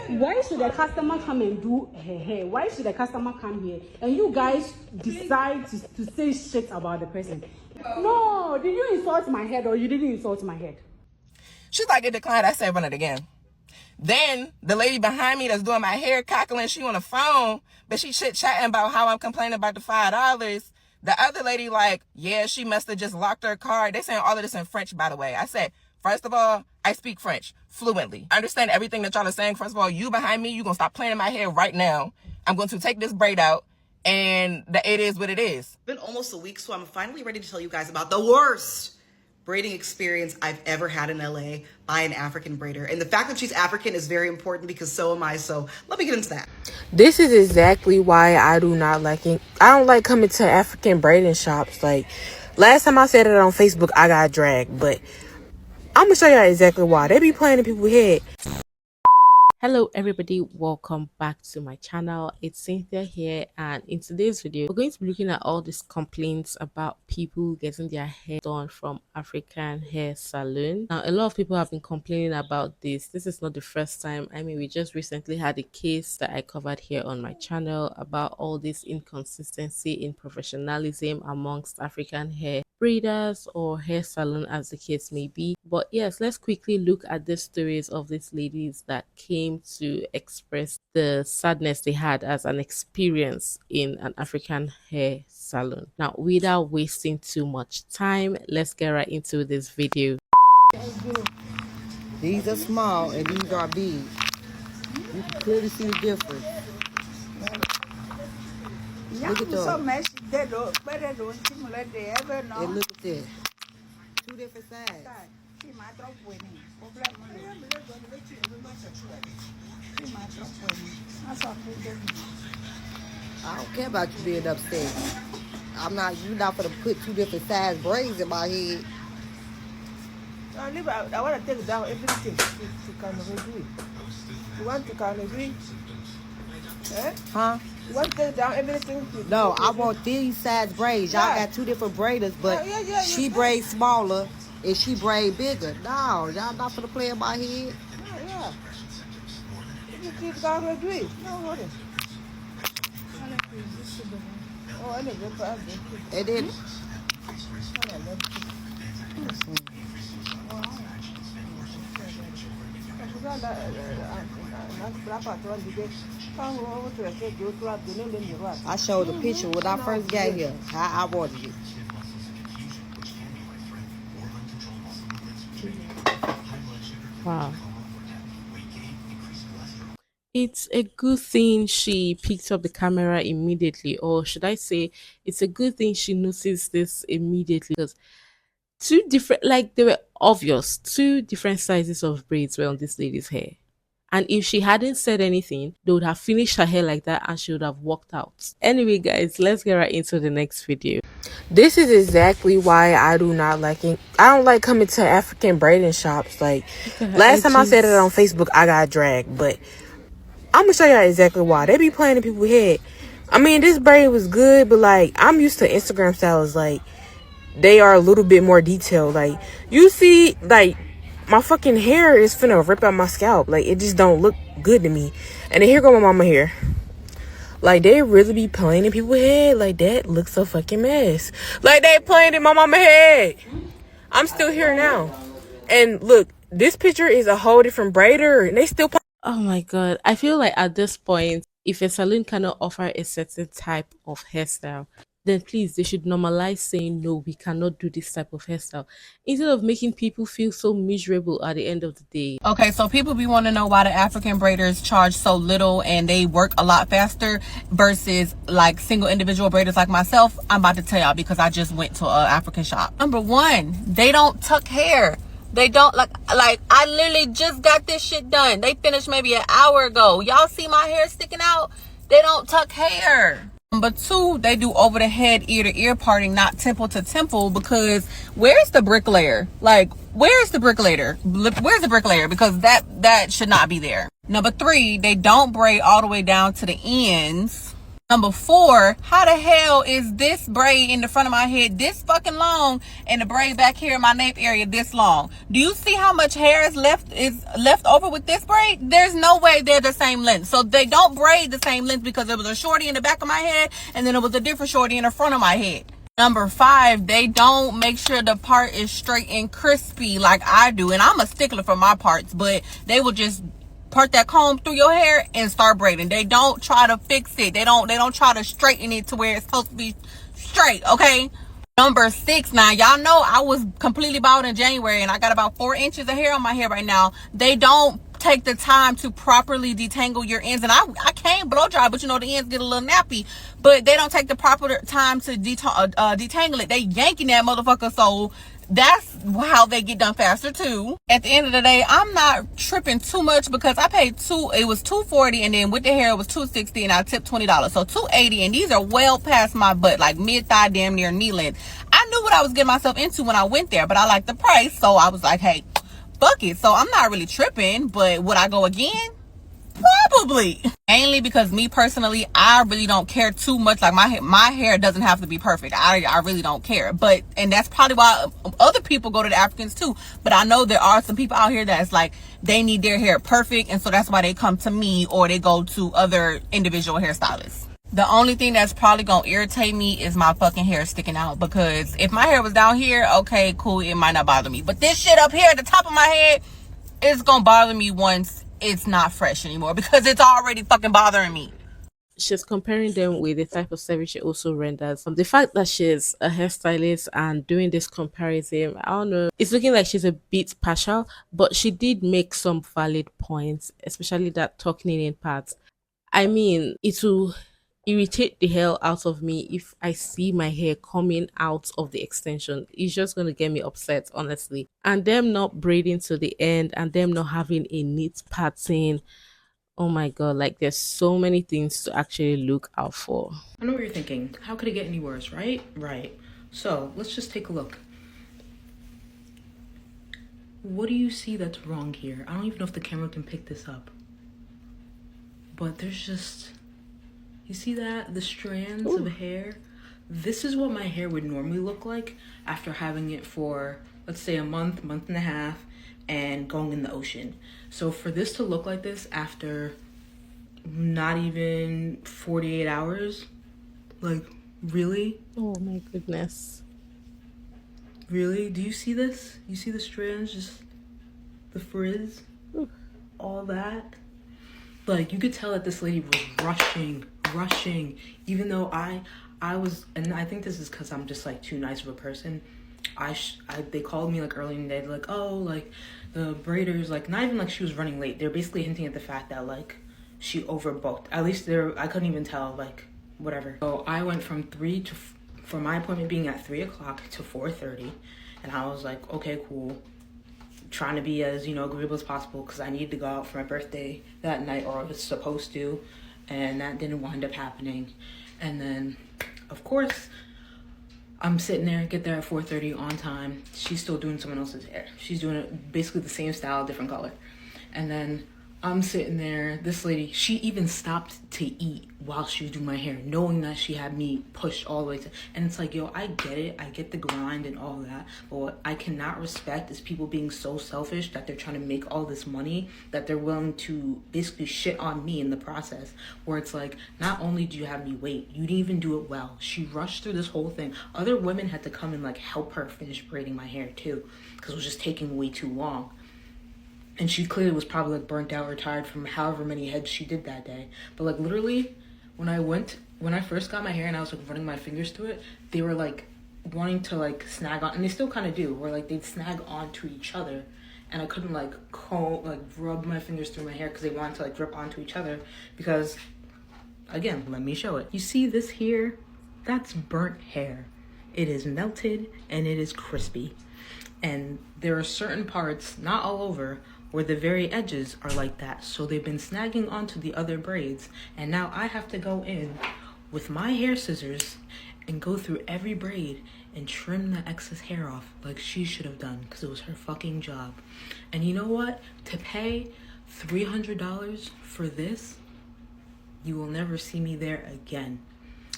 Why should the customer come and do her hair? Why should the customer come here and you guys decide to say shit about the person? No, did you insult my head or you didn't insult my head? She's like, it declined. I said, run it again. Then the lady behind me that's doing my hair cackling, she on the phone, but she chit-chatting about how I'm complaining about the $5. The other lady like, yeah, she must have just locked her card. They saying all of this in French, by the way. I said, first of all, I speak French fluently. I understand everything that y'all are saying. First of all, you behind me, you going to stop playing in my hair right now. I'm going to take this braid out, and it is what it is. It's been almost a week, so I'm finally ready to tell you guys about the worst braiding experience I've ever had in LA by an African braider. And the fact that she's African is very important because so am I. So let me get into that. This is exactly why I do not like it. I don't like coming to African braiding shops. Like, last time I said it on Facebook, I got dragged. But I'm going to show y'all exactly why. They be playing in people's head. Hello everybody, welcome back to my channel. It's Cynthia here, and in today's video we're going to be looking at all these complaints about people getting their hair done from African hair salon. Now, a lot of people have been complaining about this. This is not the first time. I mean, we just recently had a case that I covered here on my channel about all this inconsistency in professionalism amongst African hair braiders or hair salon, as the case may be. But yes, let's quickly look at the stories of these ladies that came to express the sadness they had as an experience in an African hair salon. Now, without wasting too much time, let's get right into this video. These are small and these are big. You can clearly see the difference. Look at those. And look at this. Two different sides. I don't care about you being upset. You're not gonna put two different size braids in my head. I want to take down everything to kind of agree. You want to kind of agree? Eh? Huh? You want to take down everything? No, I want these size braids. Y'all got two different braiders, but she braids smaller and she braid bigger. No, y'all not gonna play in my head. Yeah. You can't agree. No worry. Oh, I never. And then. I showed the picture when I first got here, how I wanted it. Wow. It's a good thing she picked up the camera immediately, or should I say it's a good thing she noticed this immediately, because two different, like, they were obvious, two different sizes of braids were on this lady's hair. And if she hadn't said anything, they would have finished her hair like that and she would have walked out. Anyway, guys, let's get right into the next video. This is exactly why I do not like it. I don't like coming to African braiding shops. Like, last time I said it on Facebook, I got dragged. But I'm going to show y'all exactly why. They be playing in people's head. I mean, this braid was good, but, like, I'm used to Instagram styles. Like, they are a little bit more detailed. Like, you see, like, my fucking hair is finna rip out my scalp. Like, it just don't look good to me. And then here go my mama hair. Like, they really be playing in people's head. Like, that looks a fucking mess. Like, they playing in my mama head. I'm still here now. And look, this picture is a whole different braider. And they still Oh my god, I feel like at this point, if a salon cannot offer a certain type of hairstyle, then please, they should normalize saying, no, we cannot do this type of hairstyle, instead of making people feel so miserable at the end of the day. Okay, so people be wanting to know why the African braiders charge so little and they work a lot faster versus like single individual braiders like myself. I'm about to tell y'all because I just went to an African shop. Number one, they don't tuck hair. They don't like I literally just got this shit done. They finished maybe an hour ago. Y'all see my hair sticking out? They don't tuck hair. Number two, they do over the head, ear to ear parting, not temple to temple, because where's the bricklayer? Like, where's the bricklayer? Where's the bricklayer? Because that should not be there. Number three, they don't braid all the way down to the ends. Number 4, how the hell is this braid in the front of my head this fucking long and the braid back here in my nape area this long? Do you see how much hair is left over with this braid? There's no way they're the same length. So they don't braid the same length because there was a shorty in the back of my head and then it was a different shorty in the front of my head. Number 5, they don't make sure the part is straight and crispy like I do. And I'm a stickler for my parts, but they will just part that comb through your hair and start braiding. They don't try to fix it. They don't try to straighten it to where it's supposed to be straight, okay? Number 6, now y'all know I was completely bald in January and I got about 4 inches of hair on my hair right now. They don't take the time to properly detangle your ends, and I can't blow dry, but you know the ends get a little nappy, but they don't take the proper time to detangle it. They yanking that motherfucker, so that's how they get done faster too. At the end of the day, I'm not tripping too much because I paid it was $240, and then with the hair it was $260, and I tipped $20, so $280, and these are well past my butt, like mid-thigh, damn near knee length. I knew what I was getting myself into when I went there, but I liked the price, so I was like, hey, fuck it. So I'm not really tripping, but would I go again? Probably. Mainly because me personally, I really don't care too much. Like my hair doesn't have to be perfect. I really don't care. And that's probably why other people go to the Africans too. But I know there are some people out here that's like, they need their hair perfect, and so that's why they come to me or they go to other individual hairstylists. The only thing that's probably gonna irritate me is my fucking hair sticking out, because if my hair was down here, okay, cool, it might not bother me. But this shit up here at the top of my head is gonna bother me once it's not fresh anymore, because it's already fucking bothering me. She's comparing them with the type of service she also renders. The fact that she's a hairstylist and doing this comparison, I don't know, it's looking like she's a bit partial, but she did make some valid points, especially that tucking in part. I mean, it will irritate the hell out of me if I see my hair coming out of the extension. It's just going to get me upset, honestly. And them not braiding to the end and them not having a neat pattern. Oh my god, like there's so many things to actually look out for. I know what you're thinking. How could it get any worse, right? Right. So let's just take a look. What do you see that's wrong here? I don't even know if the camera can pick this up. But there's just... You see that? The strands of hair? This is what my hair would normally look like after having it for, let's say, a month and a half, and going in the ocean. So for this to look like this after not even 48 hours, like, really? Oh my goodness. Really? Do you see this? You see the strands? Just the frizz? All that? Like, you could tell that this lady was rushing, even though I was, and I think this is because I'm just like too nice of a person. They called me like early in the day, like, oh, like the Braiders, like, not even like she was running late. They're basically hinting at the fact that like she overbooked. At least I couldn't even tell, like, whatever. So I went from for my appointment being at 3 o'clock to 4:30, and I was like, okay, cool. Trying to be as, agreeable as possible because I needed to go out for my birthday that night, or I was supposed to, and that didn't wind up happening. And then, of course, I'm sitting there, get there at 4:30 on time. She's still doing someone else's hair. She's doing it basically the same style, different color. And then I'm sitting there, this lady, she even stopped to eat while she was doing my hair, knowing that she had me pushed all the way to, and it's like, yo, I get it, I get the grind and all that, but what I cannot respect is people being so selfish that they're trying to make all this money, that they're willing to basically shit on me in the process, where it's like, not only do you have me wait, you didn't even do it well. She rushed through this whole thing. Other women had to come and like help her finish braiding my hair too, because it was just taking way too long. And she clearly was probably like burnt out or tired from however many heads she did that day. But like literally, when I first got my hair and I was like running my fingers through it, they were like wanting to like snag on, and they still kind of do, where like they'd snag onto each other, and I couldn't like rub my fingers through my hair because they wanted to like drip onto each other. Because again, let me show it. You see this here? That's burnt hair. It is melted and it is crispy. And there are certain parts, not all over, where the very edges are like that. So they've been snagging onto the other braids, and now I have to go in with my hair scissors and go through every braid and trim the excess hair off like she should have done, because it was her fucking job. And you know what? To pay $300 for this, You will never see me there again.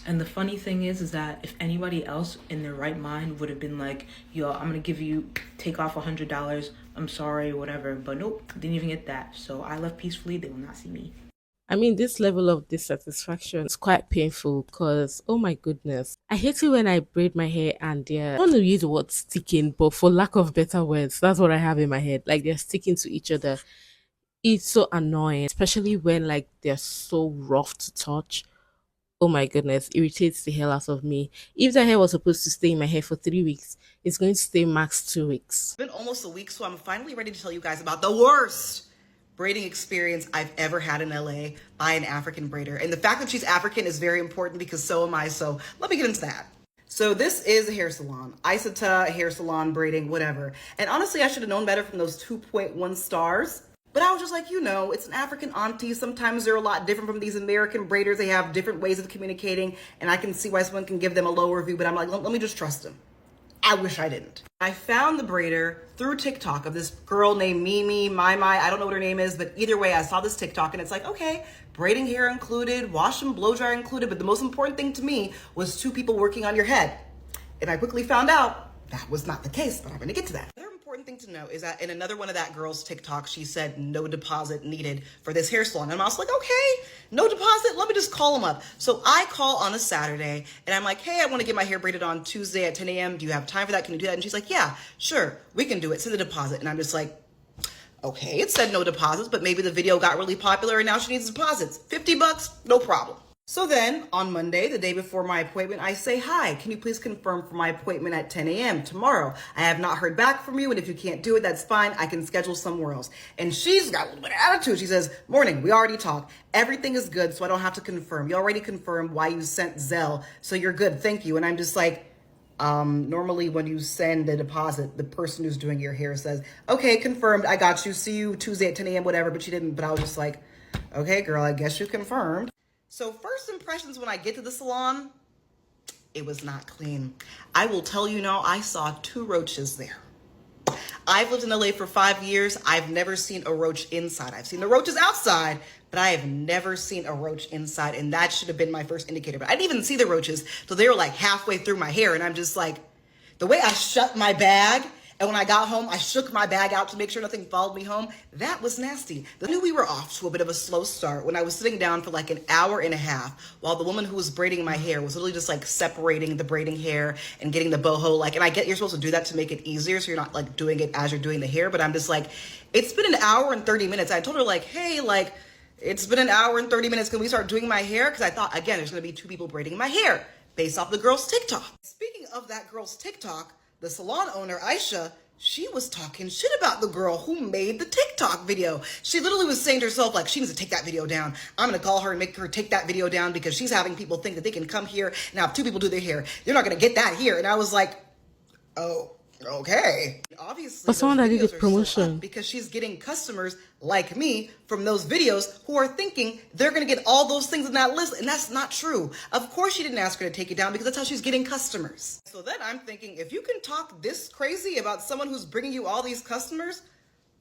And the funny thing is that if anybody else in their right mind would have been like, yo, I'm gonna take off $100, I'm sorry, whatever. But nope, didn't even get that. So I left peacefully, they will not see me. I mean, this level of dissatisfaction is quite painful because, oh my goodness, I hate it when I braid my hair and I don't want to use the word sticking, but for lack of better words, that's what I have in my head. Like they're sticking to each other. It's so annoying, especially when like they're so rough to touch. Oh my goodness, irritates the hell out of me. If the hair was supposed to stay in my hair for 3 weeks, it's going to stay max 2 weeks. It's been almost a week, so I'm finally ready to tell you guys about the worst braiding experience I've ever had in LA by an African braider. And the fact that she's African is very important because so am I, so let me get into that. So this is a hair salon, Isata hair salon, braiding, whatever. And honestly, I should have known better from those 2.1 stars. But I was just like, you know, it's an African auntie. Sometimes they're a lot different from these American braiders. They have different ways of communicating, and I can see why someone can give them a low review, but I'm like, let me just trust them. I wish I didn't. I found the braider through TikTok of this girl named Mimi, Mai, I don't know what her name is, but either way, I saw this TikTok and it's like, okay, braiding hair included, wash and blow dry included, but the most important thing to me was 2 people working on your head. And I quickly found out that was not the case, but I'm gonna get to that. Important thing to know is that in another one of that girl's TikTok, she said no deposit needed for this hair salon. And I was like, okay, no deposit, let me just call them up. So I call on a Saturday and I'm like, hey, I want to get my hair braided on Tuesday at 10 a.m. Do you have time for that? Can you do that? And she's like, yeah, sure, we can do it. Send the deposit. And I'm just like, okay, it said no deposits, but maybe the video got really popular and now she needs deposits. $50, no problem. So then on Monday, the day before my appointment, I say, hi, can you please confirm for my appointment at 10 a.m. tomorrow? I have not heard back from you. And if you can't do it, that's fine. I can schedule somewhere else. And she's got a little bit of attitude. She says, morning, we already talked. Everything is good, so I don't have to confirm. You already confirmed why you sent Zelle. So you're good. Thank you. And I'm just like, normally when you send a deposit, the person who's doing your hair says, okay, confirmed. I got you. See you Tuesday at 10 a.m., whatever. But she didn't. But I was just like, okay, girl, I guess you confirmed. So first impressions when I get to the salon, it was not clean. I will tell you now, I saw 2 roaches there. I've lived in LA for 5 years. I've never seen a roach inside. I've seen the roaches outside, but I have never seen a roach inside. And that should have been my first indicator. But I didn't even see the roaches. So they were like halfway through my hair. And I'm just like, the way I shut my bag, and when I got home, I shook my bag out to make sure nothing followed me home. That was nasty. I knew we were off to a bit of a slow start when I was sitting down for like an hour and a half while the woman who was braiding my hair was literally just like separating the braiding hair and getting the boho. Like, and I get you're supposed to do that to make it easier so you're not like doing it as you're doing the hair. But I'm just like, it's been an hour and 30 minutes. I told her like, hey, like, it's been an hour and 30 minutes. Can we start doing my hair? Because I thought, again, there's going to be 2 people braiding my hair based off the girl's TikTok. Speaking of that girl's TikTok, the salon owner, Aisha, she was talking shit about the girl who made the TikTok video. She literally was saying to herself, like, she needs to take that video down. I'm going to call her and make her take that video down because she's having people think that they can come here and have 2 people do their hair. You're not going to get that here. And I was like, oh, okay. Obviously, but someone that did the promotion, because she's getting customers like me from those videos who are thinking they're going to get all those things in that list. And that's not true. Of course, she didn't ask her to take it down because that's how she's getting customers. So then I'm thinking, if you can talk this crazy about someone who's bringing you all these customers,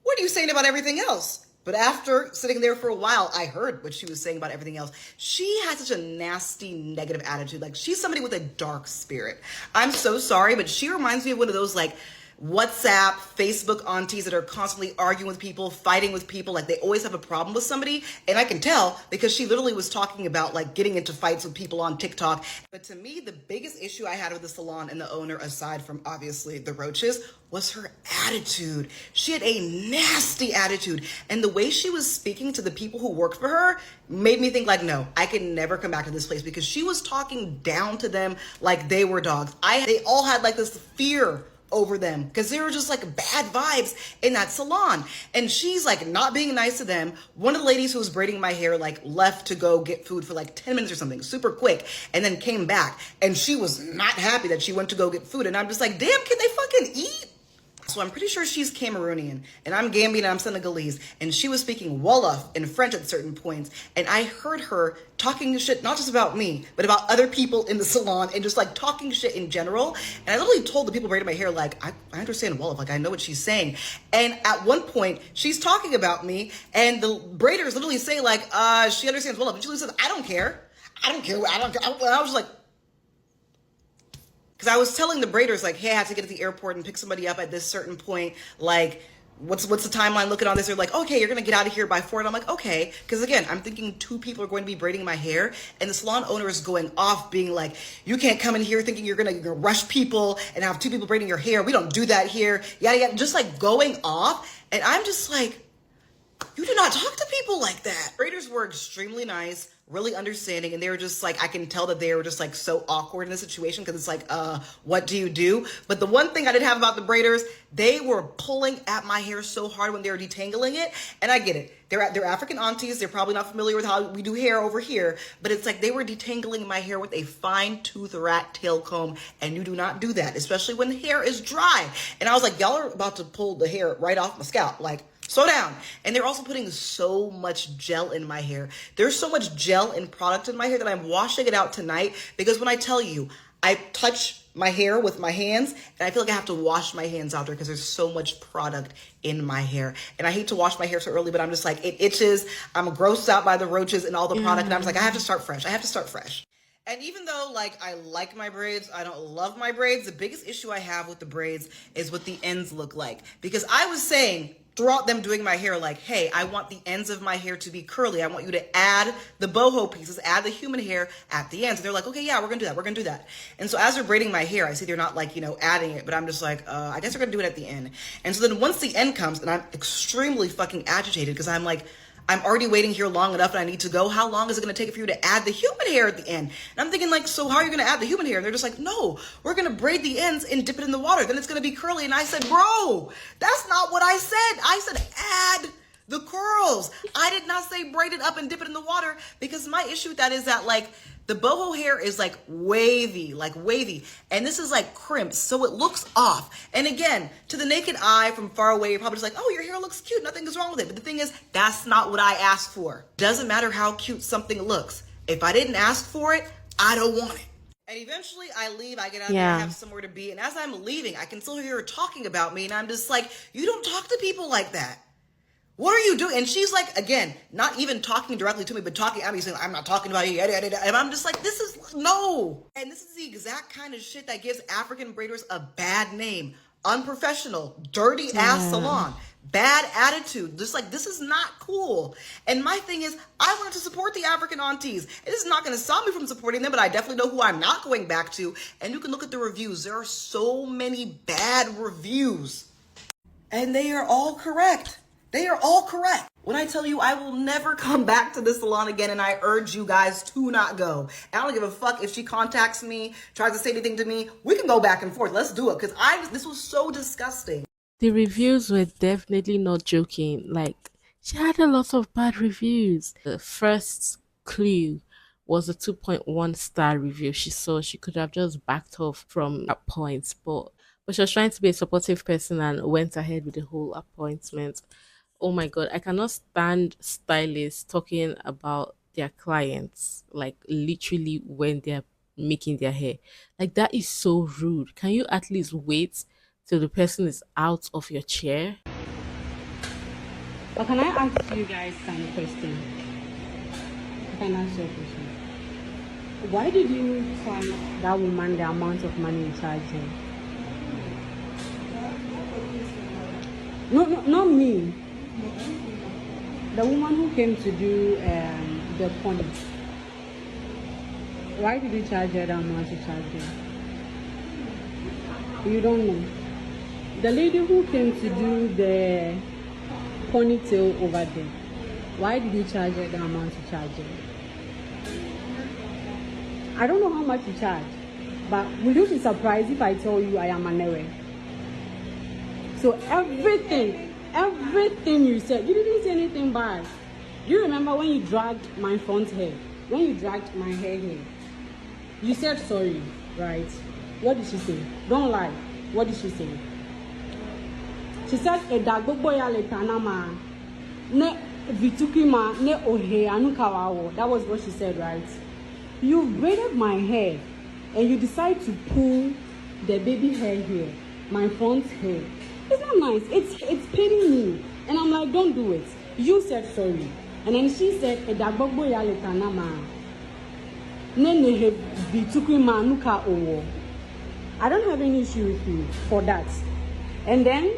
what are you saying about everything else? But after sitting there for a while, I heard what she was saying about everything else. She had such a nasty, negative attitude. Like, she's somebody with a dark spirit. I'm so sorry, but she reminds me of one of those, like, WhatsApp, Facebook aunties that are constantly arguing with people, fighting with people. Like, they always have a problem with somebody. And I can tell because she literally was talking about like getting into fights with people on TikTok. But to me, the biggest issue I had with the salon and the owner, aside from obviously the roaches, was her attitude. She had a nasty attitude. And the way she was speaking to the people who worked for her made me think like, no, I can never come back to this place because she was talking down to them like they were dogs. They all had like this fear over them because they were just like bad vibes in that salon. And she's like not being nice to them. One of the ladies who was braiding my hair like left to go get food for like 10 minutes or something, super quick, and then came back and she was not happy that she went to go get food. And I'm just like, damn, can they fucking eat? So I'm pretty sure she's Cameroonian, and I'm Gambian, and I'm Senegalese, and she was speaking Wolof in French at certain points, and I heard her talking shit, not just about me, but about other people in the salon, and just like talking shit in general. And I literally told the people braiding my hair, like, I understand Wolof, like I know what she's saying. And at one point, she's talking about me, and the braiders literally say like, she understands Wolof, and she literally says, I don't care. I don't care. And I was like, because I was telling the braiders, like, hey, I have to get to the airport and pick somebody up at this certain point. Like, what's the timeline looking on this? They're like, okay, you're going to get out of here by 4. And I'm like, okay. Because, again, I'm thinking 2 people are going to be braiding my hair. And the salon owner is going off being like, you can't come in here thinking you're going to rush people and have 2 people braiding your hair. We don't do that here. Yada, yada. Just, like, going off. And I'm just like, you do not talk to people like that. Braiders were extremely nice, really understanding, and they were just like, I can tell that they were just like so awkward in the situation because it's like, what do you do? But the one thing I didn't have about the braiders, they were pulling at my hair so hard when they were detangling it, and I get it. They're African aunties. They're probably not familiar with how we do hair over here, but it's like they were detangling my hair with a fine-tooth rat tail comb, and you do not do that, especially when the hair is dry. And I was like, y'all are about to pull the hair right off my scalp, like, slow down. And they're also putting so much gel in my hair. There's so much gel and product in my hair that I'm washing it out tonight, because when I tell you, I touch my hair with my hands and I feel like I have to wash my hands after because there's so much product in my hair. And I hate to wash my hair so early, but I'm just like, it itches. I'm grossed out by the roaches and all the product. And I'm just like, I have to start fresh. I have to start fresh. And even though, like, I like my braids, I don't love my braids, the biggest issue I have with the braids is what the ends look like. Because I was saying throughout them doing my hair, like, hey, I want the ends of my hair to be curly. I want you to add the boho pieces, add the human hair at the ends. And they're like, okay, yeah, we're gonna do that. We're gonna do that. And so as they're braiding my hair, I see they're not like, you know, adding it, but I'm just like, I guess we're gonna do it at the end. And so then once the end comes, and I'm extremely fucking agitated because I'm like, I'm already waiting here long enough and I need to go. How long is it going to take for you to add the human hair at the end? And I'm thinking like, so how are you going to add the human hair? And they're just like, no, we're going to braid the ends and dip it in the water. Then it's going to be curly. And I said, bro, that's not what I said. I said, add the curls. I did not say braid it up and dip it in the water, because my issue with that is that like the boho hair is like wavy, and this is like crimped, so it looks off. And again, to the naked eye from far away, you're probably just like, oh, your hair looks cute, nothing is wrong with it. But the thing is, that's not what I asked for. Doesn't matter how cute something looks. If I didn't ask for it, I don't want it. And eventually I leave, I get out there and have somewhere to be. And as I'm leaving, I can still hear her talking about me. And I'm just like, you don't talk to people like that. What are you doing? And she's like, again, not even talking directly to me, but talking at me, saying, I'm not talking about you. And I'm just like, this is, no. And this is the exact kind of shit that gives African braiders a bad name. Unprofessional, dirty ass salon, bad attitude. Just like, this is not cool. And my thing is, I wanted to support the African aunties. It is not going to stop me from supporting them, but I definitely know who I'm not going back to. And you can look at the reviews. There are so many bad reviews. And they are all correct. They are all correct. When I tell you I will never come back to this salon again, and I urge you guys to not go. And I don't give a fuck if she contacts me, tries to say anything to me. We can go back and forth. Let's do it, because this was so disgusting. The reviews were definitely not joking. Like, she had a lot of bad reviews. The first clue was a 2.1 star review she saw. She could have just backed off from that point, but she was trying to be a supportive person and went ahead with the whole appointment. Oh my god, I cannot stand stylists talking about their clients, like literally when they're making their hair. Like, that is so rude. Can you at least wait till the person is out of your chair? But can I ask you guys kind of question? Can I ask you a question? Why did you charge that woman the amount of money you charged her? No, not me. The woman who came to do the pony. Why did you charge her the amount you charged her? You don't know. The lady who came to do the ponytail over there. Why did you charge her the amount you charged her? I don't know how much you charge, but will you be surprised if I tell you I am an error? So everything you said, you didn't say anything bad. You remember when you dragged my front hair, when you dragged my hair here, you said sorry, right? What did she say? Don't lie. What did she say? She said, "A dagboya letanama ne vitukima ne ohe anukawawo." That was what she said, right? You braided my hair, and you decide to pull the baby hair here, my front hair. It's not nice. It's paining me, and I'm like, don't do it. You said sorry, and then she said, "A dagboya letanama ne ne vitukima anuka owo." I don't have any issue with you for that. And then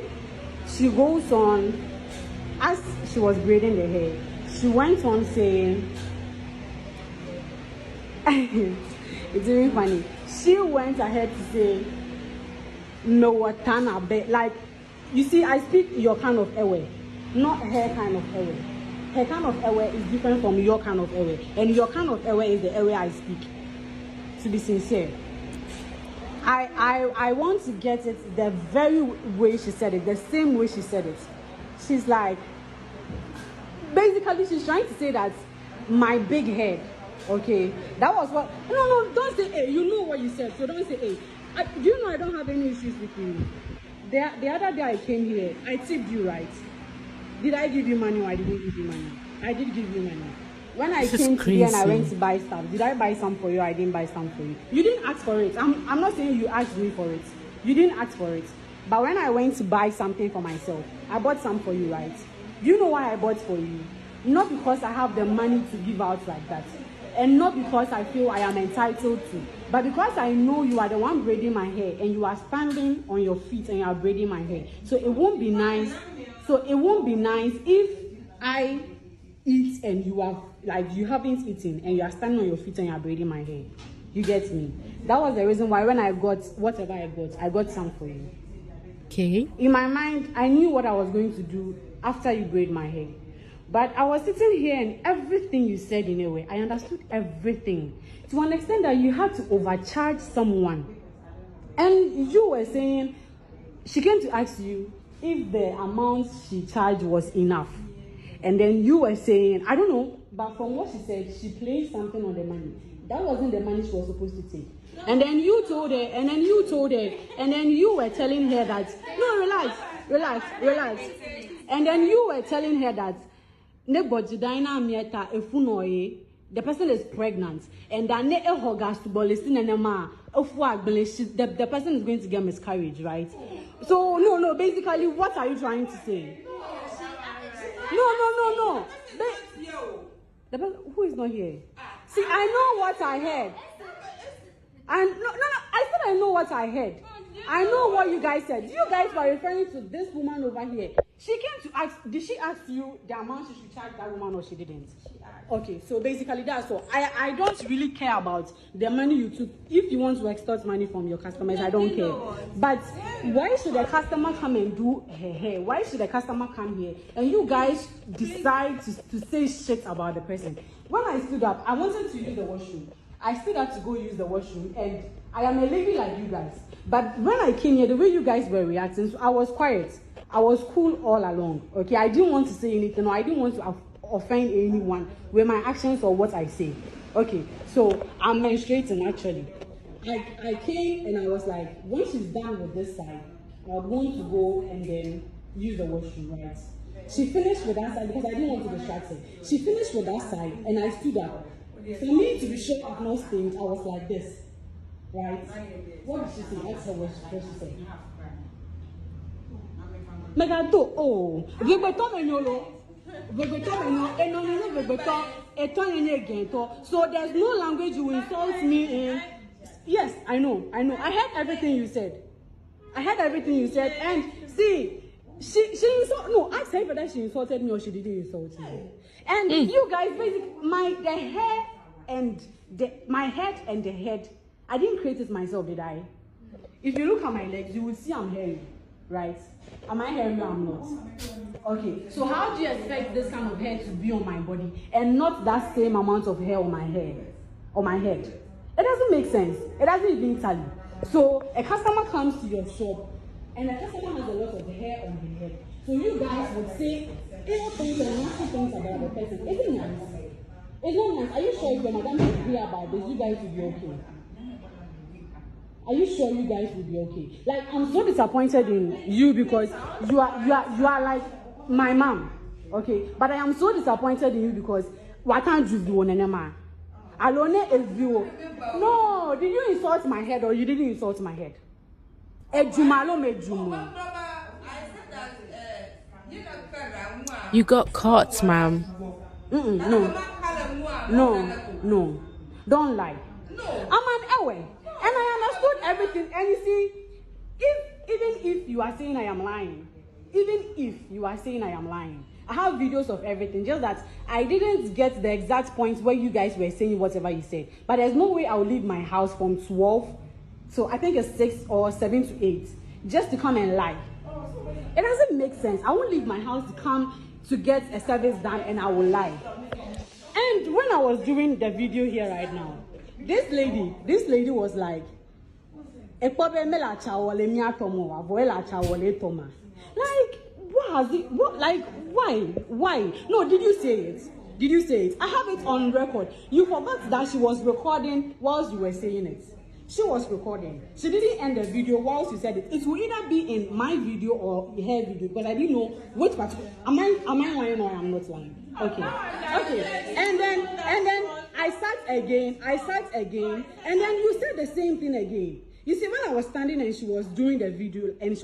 she goes on, as she was braiding the hair, she went on saying, it's really funny. She went ahead to say, no, watana be like, you see, I speak your kind of ewe, not her kind of ewe. Her kind of ewe is different from your kind of ewe, and your kind of ewe is the ewe I speak. To be sincere, I want to get it the very way she said it, the same way she said it. She's like, basically, she's trying to say that my big head, okay, that was what. No, don't say A. You know what you said, so don't say A. Do you know I don't have any issues with you? The other day I came here, I tipped you, right? Did I give you money or I didn't give you money? I did give you money. When I came here and I went to buy stuff, did I buy some for you or I didn't buy some for you? You didn't ask for it. I'm not saying you asked me for it. You didn't ask for it. But when I went to buy something for myself, I bought some for you, right? Do you know why I bought for you? Not because I have the money to give out like that. And not because I feel I am entitled to. But because I know you are the one braiding my hair and you are standing on your feet and you are braiding my hair. So it won't be nice. If I eat and you are like you haven't eaten and you are standing on your feet and you are braiding my hair. You get me? That was the reason why when I got whatever I got some for you. Okay. In my mind, I knew what I was going to do after you braid my hair. But I was sitting here and everything you said in a way, I understood everything. To an extent that you had to overcharge someone. And you were saying, she came to ask you if the amount she charged was enough. And then you were saying, I don't know, but from what she said, she placed something on the money. That wasn't the money she was supposed to take. And then you told her, and then you were telling her that, no, relax. And then you were telling her that, the person is pregnant, and that the person is going to get miscarriage, right? So, no, basically, what are you trying to say? No. The person who is not here. See, I know what I heard. I said I know what I heard. I know what you guys said. You guys were referring to this woman over here. She came to ask, did she ask you the amount she should charge that woman or she didn't? Okay, so basically that's all. I don't really care about the money you took. If you want to extort money from your customers, I don't care. But why should the customer come and do her hair? Why should the customer come here and you guys decide to say shit about the person? When I stood up, I wanted to use the washroom. I stood up to go use the washroom, and I am a lady like you guys. But when I came here, the way you guys were reacting, so I was quiet. I was cool all along. Okay, I didn't want to say anything, or I didn't want to offend anyone with my actions or what I say. Okay, so I'm menstruating actually. I came and I was like, when she's done with this side, I want to go and then use the washroom, right? She finished with that side because I didn't want to distract her. She finished with that side and I stood up. For me to be sure I've not stained, I was like this. Right? What did she say? Ask her what she said. Megato, oh, so there's no language you insult me in. Yes, I know. I heard everything you said. And see, she insulted. No, ask her whether she insulted me or she didn't insult me. And you guys, basically, my head and the head, I didn't create it myself, did I? If you look at my legs, you will see I'm hairy, right? Am I hairy or I'm not? Okay, so how do you expect this kind of hair to be on my body and not that same amount of hair on my head? It doesn't make sense. It doesn't even tally. So a customer comes to your shop and the customer has a lot of hair on her head. So you guys would say ill things and nasty things about the person. Isn't nice? It's not nice. Are you sure if your madam is clear about this, you guys will be okay? Are you sure you guys will be okay? Like, I'm so disappointed in you because you are like my mom, okay? But I am so disappointed in you because what can't you do on anema? Alone is you. No, did you insult my head or you didn't insult my head? Ejumalo mejumo. You got caught, ma'am. No. Don't lie. I'm an Ewe. And I understood everything. And you see, even if you are saying I am lying, I have videos of everything. Just that I didn't get the exact point where you guys were saying whatever you said. But there's no way I'll leave my house from 12 to I think it's 6 or 7 to 8 just to come and lie. It doesn't make sense. I won't leave my house to come to get a service done and I will lie. And when I was doing the video here right now, this lady was like, like, what has it, what, like, why? No, did you say it? I have it on record. You forgot that she was recording whilst you were saying it. She was recording. She didn't end the video whilst you said it. It will either be in my video or her video because I didn't know which particular. Am I lying or I'm not lying? Okay. And then I sat again, and then you said the same thing again. You see, when I was standing and she was doing the video, and you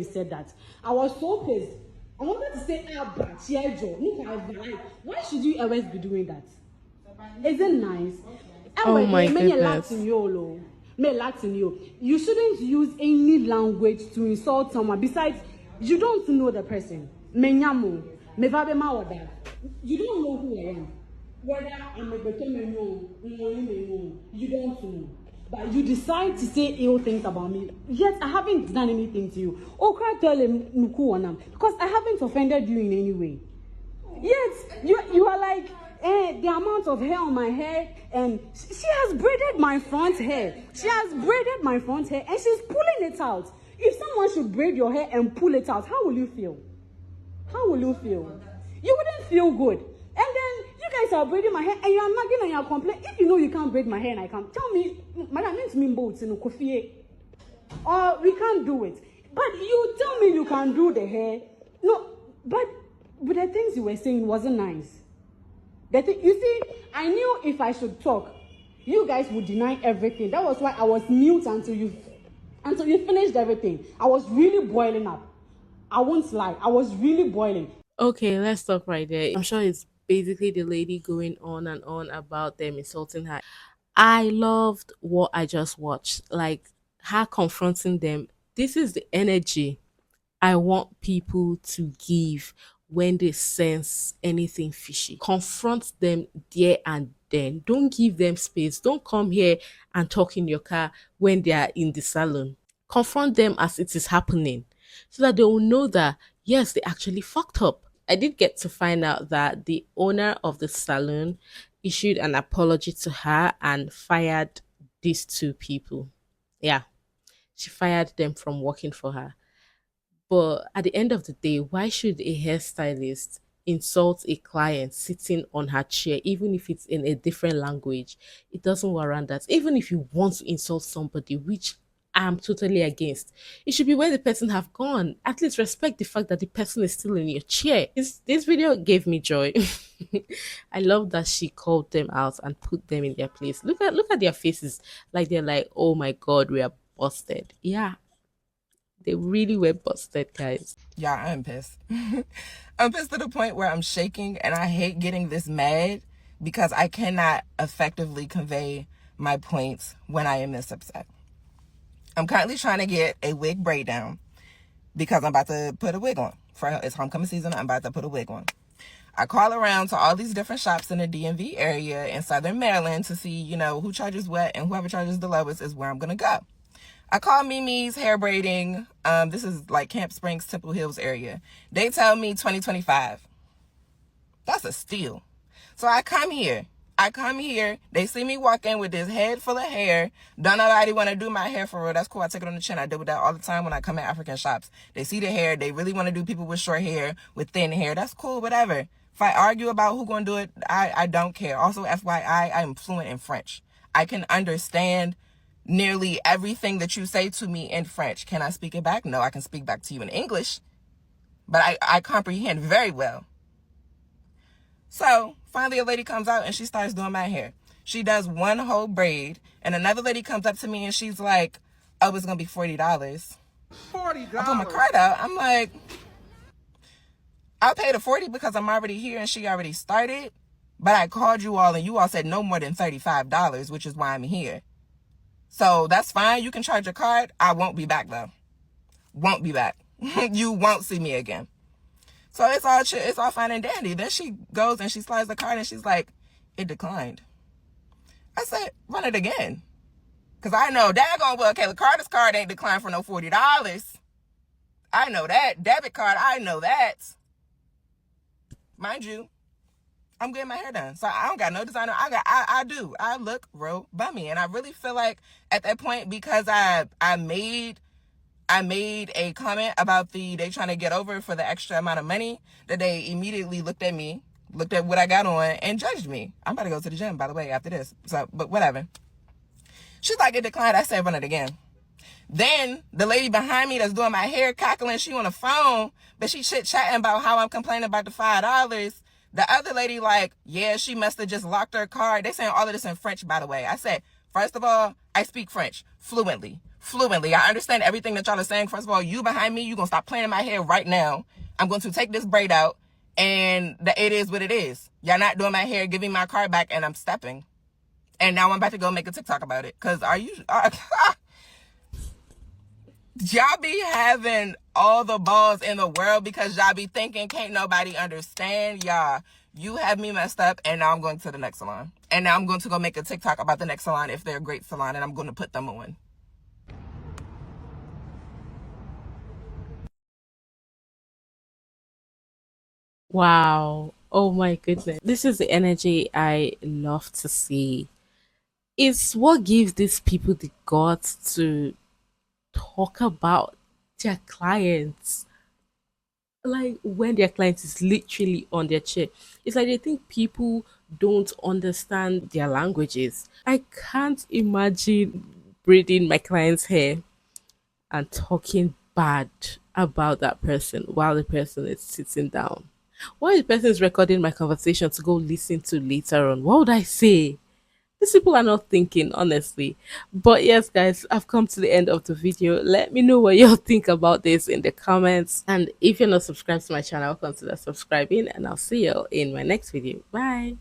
said that, I was so pissed. I wanted to say, why should you always be doing that? Isn't nice? Oh my goodness. You shouldn't use any language to insult someone. Besides, you don't know the person. You don't know who I am. Whether I'm a better you don't know. But you decide to say ill things about me. Yet I haven't done anything to you. Oh, can't tell him because I haven't offended you in any way. Yet you are like, the amount of hair on my head, and she has braided my front hair. And she's pulling it out. If someone should braid your hair and pull it out, how will you feel? You wouldn't feel good. And then you guys are braiding my hair and you are nagging and you are complaining. If you know you can't braid my hair and I can't, tell me, madam, it's me boats in Kofie. Or we can't do it. But you tell me you can do the hair. No, but the things you were saying wasn't nice. You see, I knew if I should talk, you guys would deny everything. That was why I was mute until you finished everything. I was really boiling up. I won't lie. I was really boiling. Okay, let's stop right there. I'm sure it's basically the lady going on and on about them insulting her. I loved what I just watched. Like her confronting them. This is the energy I want people to give when they sense anything fishy. Confront them there and then. Don't give them space. Don't come here and talk in your car when they are in the salon. Confront them as it is happening so that they will know that, yes, they actually fucked up. I did get to find out that the owner of the salon issued an apology to her and fired these two people. Yeah, she fired them from working for her. But at the end of the day, why should a hairstylist insult a client sitting on her chair, even if it's in a different language? It doesn't warrant that. Even if you want to insult somebody, which I'm totally against, it should be when the person have gone. At least respect the fact that the person is still in your chair. This video gave me joy. I love that she called them out and put them in their place. Look at their faces. Like they're like, oh my god, we are busted. Yeah, they really were busted, guys. Yeah, I'm pissed. I'm pissed to the point where I'm shaking, and I hate getting this mad because I cannot effectively convey my points when I am this upset. I'm currently trying to get a wig braid down because I'm about to put a wig on. It's homecoming season, I'm about to put a wig on. I call around to all these different shops in the DMV area in Southern Maryland to see, who charges what, and whoever charges the lowest is where I'm going to go. I call Mimi's Hair Braiding. This is like Camp Springs, Temple Hills area. They tell me 2025. That's a steal. So I come here. They see me walk in with this head full of hair. Don't nobody want to do my hair for real. That's cool. I take it on the chin. I deal with that all the time when I come in African shops. They see the hair. They really want to do people with short hair, with thin hair. That's cool, whatever. If I argue about who's going to do it, I don't care. Also, FYI, I am fluent in French. I can understand nearly everything that you say to me in French. Can I speak it back? No, I can speak back to you in English, but I comprehend very well. So finally a lady comes out and she starts doing my hair. She does one whole braid, and another lady comes up to me and she's like, oh, it's gonna be $40. $40. I pull my card out. I'm like, I'll pay the $40 because I'm already here and she already started. But I called you all and you all said no more than $35, which is why I'm here. So that's fine. You can charge your card. I won't be back though. Won't be back. You won't see me again. So it's all fine and dandy. Then she goes and she slides the card and she's like, it declined. I said, run it again. Because I know daggone well, Kayla Carter's card ain't declined for no $40. I know that. Debit card, I know that. Mind you, I'm getting my hair done. So I don't got no designer. I do. I look real bummy. And I really feel like at that point, because I made a comment about they trying to get over for the extra amount of money, that they immediately looked at me, looked at what I got on, and judged me. I'm about to go to the gym, by the way, after this. So, but whatever. She's like, it declined. I said, run it again. Then the lady behind me that's doing my hair cackling, she on the phone, but she chit-chatting about how I'm complaining about the $5. The other lady like, yeah, she must have just locked her card. They saying all of this in French, by the way. I said, first of all, I speak French fluently. I understand everything that y'all are saying. First of all, you behind me, you gonna stop playing in my hair right now. I'm going to take this braid out, and it is what it is. Y'all not doing my hair, giving my card back, and I'm stepping. And now I'm about to go make a TikTok about it. Cause y'all be having all the balls in the world because y'all be thinking can't nobody understand y'all. You have me messed up, and now I'm going to the next salon. And now I'm going to go make a TikTok about the next salon if they're a great salon, and I'm going to put them on. Wow. Oh my goodness. This is the energy I love to see. It's what gives these people the guts to talk about their clients. Like when their client is literally on their chair. It's like they think people don't understand their languages. I can't imagine braiding my client's hair and talking bad about that person while the person is sitting down. While the person is recording my conversation to go listen to later on, what would I say? These people are not thinking, honestly. But yes, guys, I've come to the end of the video. Let me know what you all think about this in the comments. And if you're not subscribed to my channel, consider subscribing. And I'll see you in my next video. Bye.